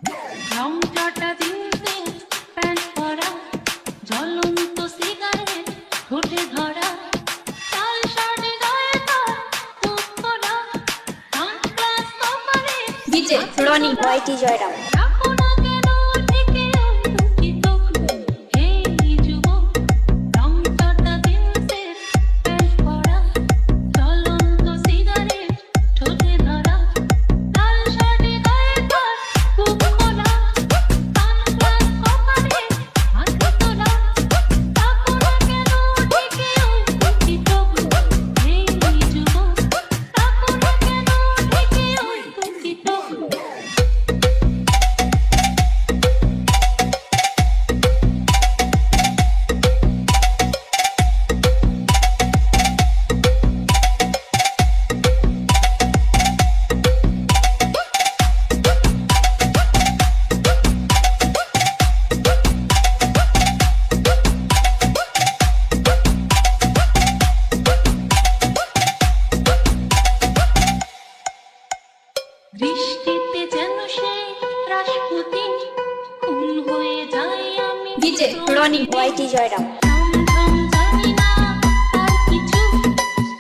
রংটা দিনতে প্যান্ট পরা জ্বলন্ত সিগারেট ঠোঁটে ধরা লাল শাড়ি গায়ে তার বুক ভরা সানগ্লাস কপালে ডিজে রনি ওয়াইটি জয়রাম রাখো না কেন ঢেকে ওই দুটি চোখ হে যুবক রংটা দিনতে প্যান্ট পরা জ্বলন্ত সিগারেট ঠোঁটে ধরা লাল শাড়ি গায়ে তার বুক ভরা সানগ্লাস কপালে হাতে তোলা রাখো না কেন ঢেকে ওই দুটি চোখ হে যুবক রাখো না কেন ঢেকে ওই দুটি চোখ বৃষ্টিতে যেন সেই রাসপুতিন খুন হয়ে যায় আমি ডিজে রনি ওয়াইটি জয়রাম ঝমঝম জানি না তার কিছু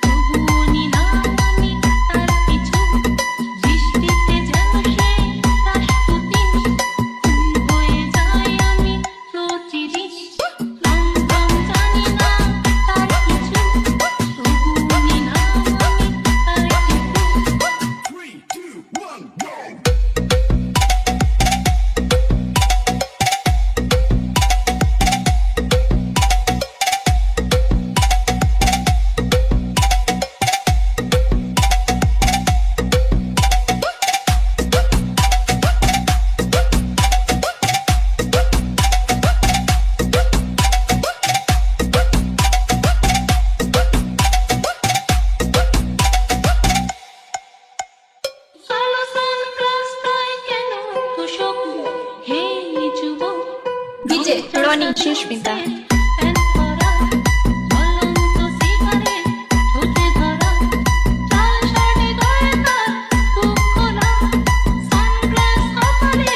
তবুও নিলাম আমি তার পিছু বৃষ্টিতে যেন সেই রাসপুতিন খুন হয়ে যায় আমি প্রতিদিন ঝমঝম জানি না তার কিছু তবুও নিলাম আমি তার পিছু কালো সানগ্লাসটায় কেন এত শোক হে যুবক ডিজে রনি সুস্মিতা প্যান্ট পরা জ্বলন্ত সিগারেট ঠোঁটে ধরা লাল শাড়ি গায়ে তার বুক খোলা সানগ্লাস কপালে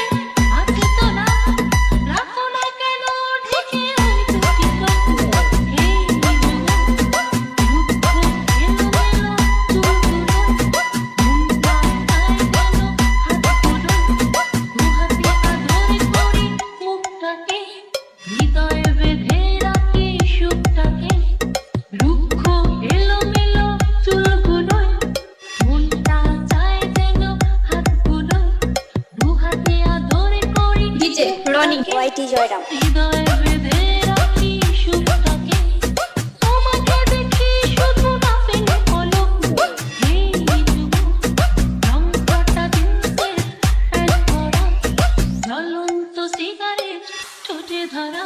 হাতে তোলা রাখো না কেন ঢেকে ওই দুটি চোখ হে যুবক দুঃখ এলোমেলো চুলগুলো মনটা চায় যেন হাতগুলো দুহাতে আদর করি মুখটাকে হৃদয়ে বেঁধে রাখি সুখটাকে রুক্ষ এলোমেলো চুলগুলোয় মনটা চায় যেন হাতগুলো দুহাতে আদর করি ডিজে রনি ওয়াইটি জয়রাম হৃদয়ে বেঁধে রাখি সুখটাকে তোমাকে দেখি শুধু না পেলে পলক হে যুবক রংটা দিনতে প্যান্ট পরা জ্বলন্ত সিগারেট ঠোঁটে ধরা